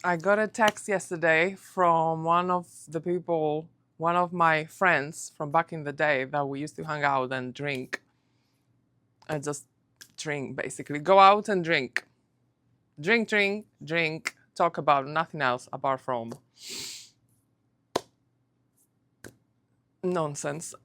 I got a text yesterday from one of my friends from back in the day that we used to hang out and drink. And just drink, basically. Go out and drink. Drink, drink, drink. Talk about nothing else apart from nonsense.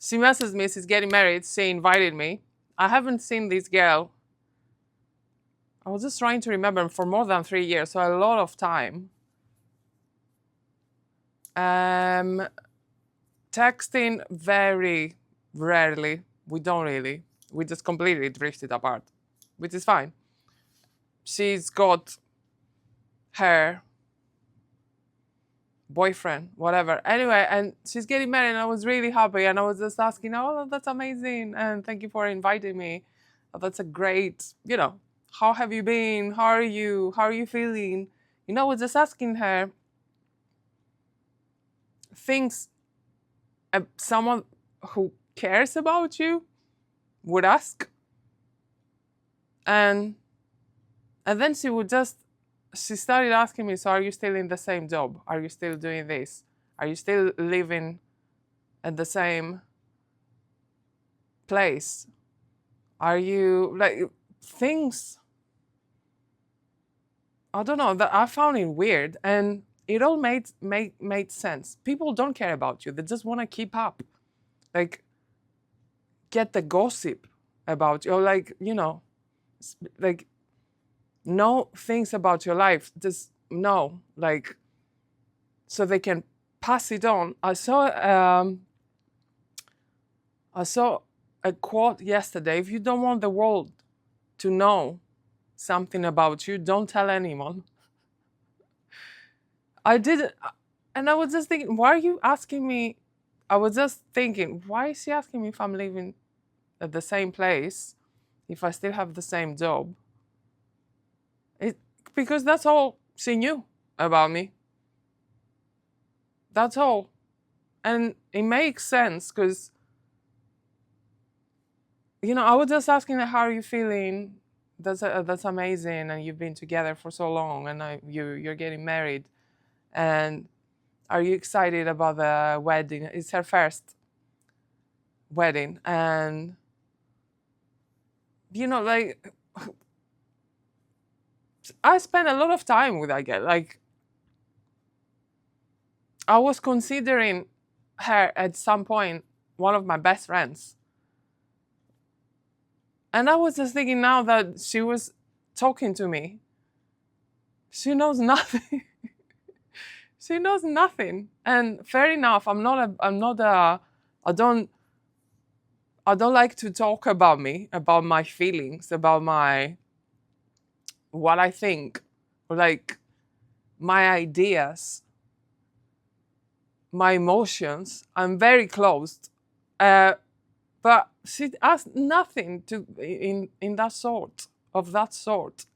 She messaged me, she's getting married, she invited me. I haven't seen this girl. I was just trying to remember for more than 3 years, so a lot of time. Texting very rarely. We don't really. We just completely drifted apart, which is fine. She's got her boyfriend, whatever. Anyway, and she's getting married, and I was really happy. And I was just asking, oh, that's amazing. And thank you for inviting me. Oh, that's a great, how have you been? How are you? How are you feeling? I was just asking her things someone who cares about you would ask. And then she started asking me, so are you still in the same job? Are you still doing this? Are you still living at the same place? Are you, like, things, I don't know, that I found it weird, and it all made sense. People don't care about you. They just want to keep up. Like, get the gossip about you, or like, like, know things about your life. Just know, like, so they can pass it on. I saw a quote yesterday: if you don't want the world to know something about you, don't tell anyone. I did, and I was just thinking, why are you asking me? I was just thinking, why is she asking me if I'm living at the same place, if I still have the same job? Because that's all she knew about me. That's all. And it makes sense because, I was just asking her, how are you feeling? That's amazing. And you've been together for so long, and you're getting married. And are you excited about the wedding? It's her first wedding. And, like, I spent a lot of time with that girl. Like, I was considering her at some point one of my best friends. And I was just thinking, now that she was talking to me, she knows nothing. She knows nothing. And fair enough, I don't like to talk about me, about my feelings, about what I think, or like my ideas, my emotions. I'm very closed. But she asked nothing in that sort.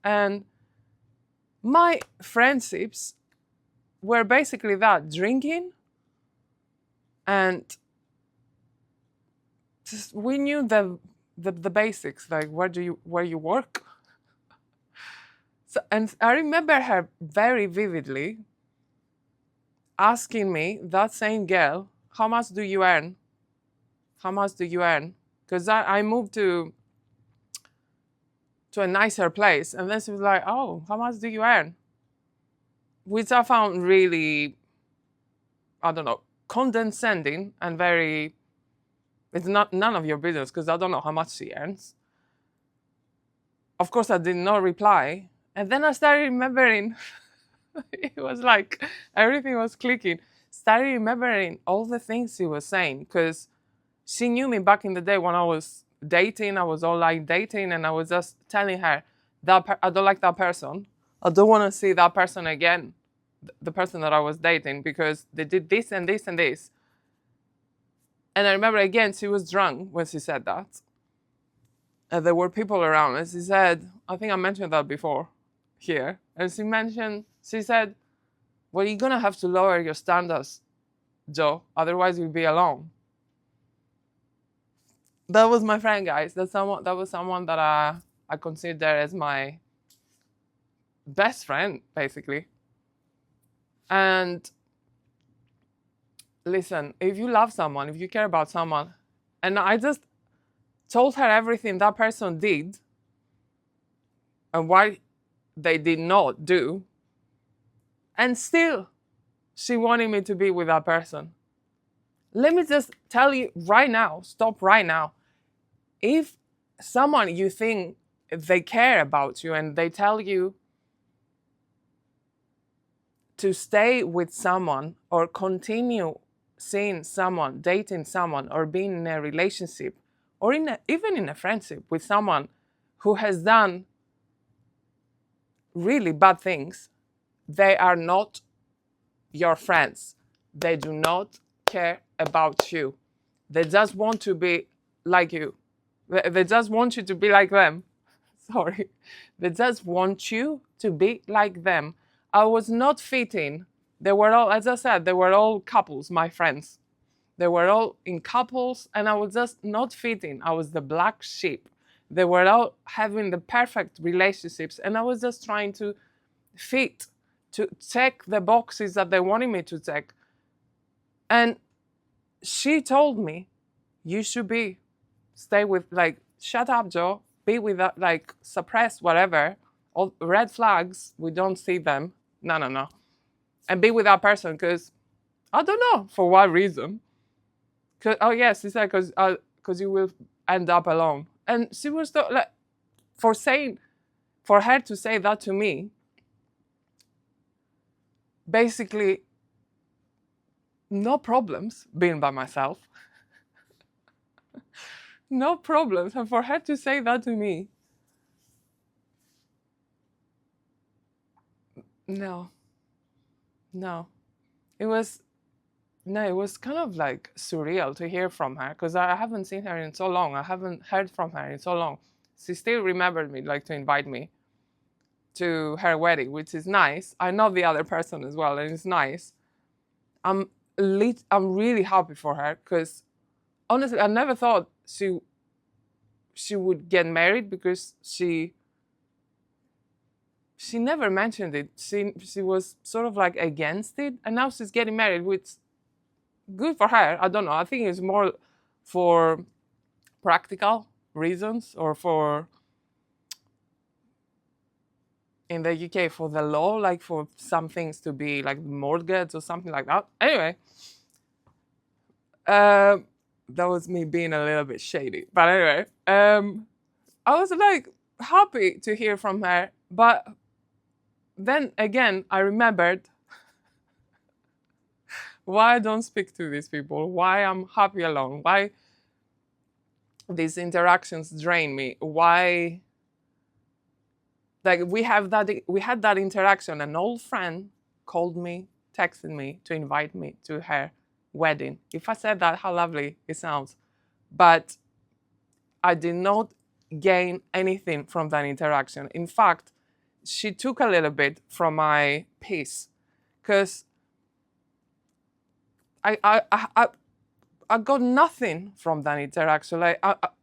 And my friendships were basically that: drinking, and just we knew the basics, like where you work. So, and I remember her very vividly asking me, that same girl, how much do you earn? How much do you earn? Because I moved to a nicer place. And then she was like, oh, how much do you earn? Which I found really, I don't know, condescending and very, it's not none of your business, because I don't know how much she earns. Of course, I did not reply. And then I started remembering, it was like everything was clicking. Started remembering all the things she was saying, because she knew me back in the day when I was dating. I was online dating, and I was just telling her that I don't like that person. I don't want to see that person again, the person that I was dating, because they did this and this and this. And I remember, again, she was drunk when she said that. And there were people around, and she said, I think I mentioned that before here. And she said, well, you're going to have to lower your standards, Joe, otherwise you'll be alone. That was my friend, guys. That was someone that I consider as my best friend, basically. And listen, if you love someone, if you care about someone, and I just told her everything that person did and why they did not do, and still she wanted me to be with that person. Let me just tell you right now, stop right now. If someone you think they care about you and they tell you to stay with someone or continue seeing someone, dating someone, or being in a relationship, or even in a friendship with someone who has done really bad things, they are not your friends. They do not care about you. They just want to be like you. They just want you to be like them. Sorry. They just want you to be like them. I was not fitting. They were all, as I said, they were all couples, my friends. They were all in couples, and I was just not fitting. I was the black sheep. They were all having the perfect relationships, and I was just trying to fit, to check the boxes that they wanted me to check. And she told me, you should stay with, like, shut up, Joe, be with that, like, suppress whatever, all red flags, we don't see them. No. And be with that person, because I don't know for what reason. Oh yes, she said, because you will end up alone. And she was like, for her to say that to me, basically, no problems being by myself. No problems. And for her to say that to me, no. It was kind of like surreal to hear from her, because I haven't seen her in so long. I haven't heard from her in so long. She still remembered me, like, to invite me to her wedding, which is nice. I know the other person as well, and it's nice. I'm really happy for her, because honestly, I never thought she would get married, because she never mentioned it. She was sort of like against it, and now she's getting married, which good for her. I don't know. I think it's more for practical reasons, or for, in the UK, for the law, like for some things to be like mortgage or something like that. Anyway, that was me being a little bit shady. But anyway, I was like happy to hear from her. But then again, I remembered why I don't speak to these people, why I'm happy alone, why these interactions drain me, why, like, we had that interaction. An old friend called me, texted me to invite me to her wedding. If I said that, how lovely it sounds. But I did not gain anything from that interaction. In fact, she took a little bit from my peace, because I got nothing from that interaction. Like,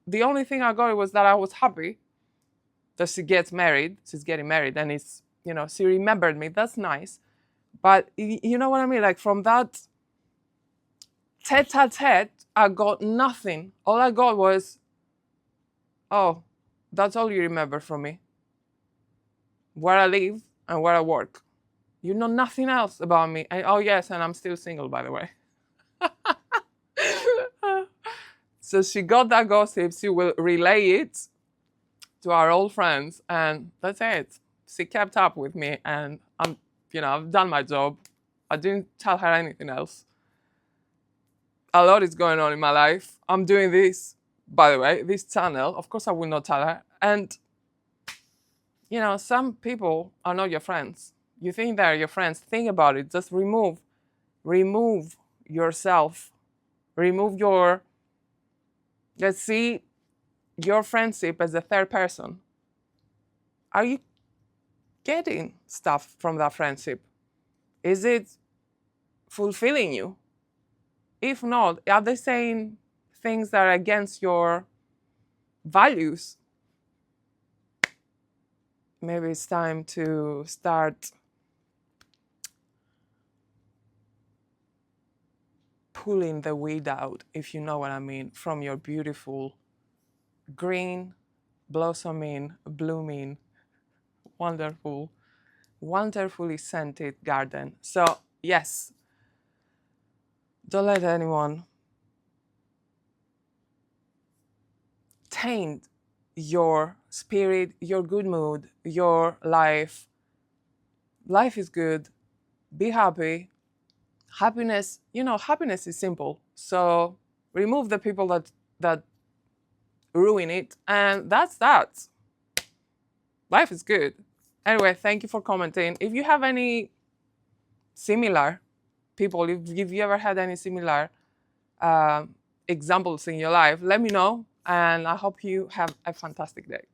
the only thing I got was that I was happy that she gets married. She's getting married, and it's, she remembered me. That's nice. But you know what I mean? Like, from that tete-a-tete, I got nothing. All I got was, oh, that's all you remember from me. Where I live and where I work. You know nothing else about me. And, oh yes, and I'm still single, by the way. So she got that gossip. She will relay it to our old friends, and that's it. She kept up with me, and I've done my job. I didn't tell her anything else. A lot is going on in my life. I'm doing this, by the way, this channel. Of course, I will not tell her. And, some people are not your friends. You think they're your friends. Think about it. Just remove yourself. Let's see your friendship as a third person. Are you getting stuff from that friendship? Is it fulfilling you? If not, are they saying things that are against your values? maybe it's time to start pulling the weed out, if you know what I mean, from your beautiful green, blossoming, blooming, wonderful, wonderfully scented garden. So yes, don't let anyone taint your spirit, your good mood, your life. Life is good. Be happy. Happiness, happiness is simple. So remove the people that ruin it, and that's that. Life is good. Anyway, thank you for commenting. If you have any similar people, if you ever had any similar examples in your life, let me know, and I hope you have a fantastic day.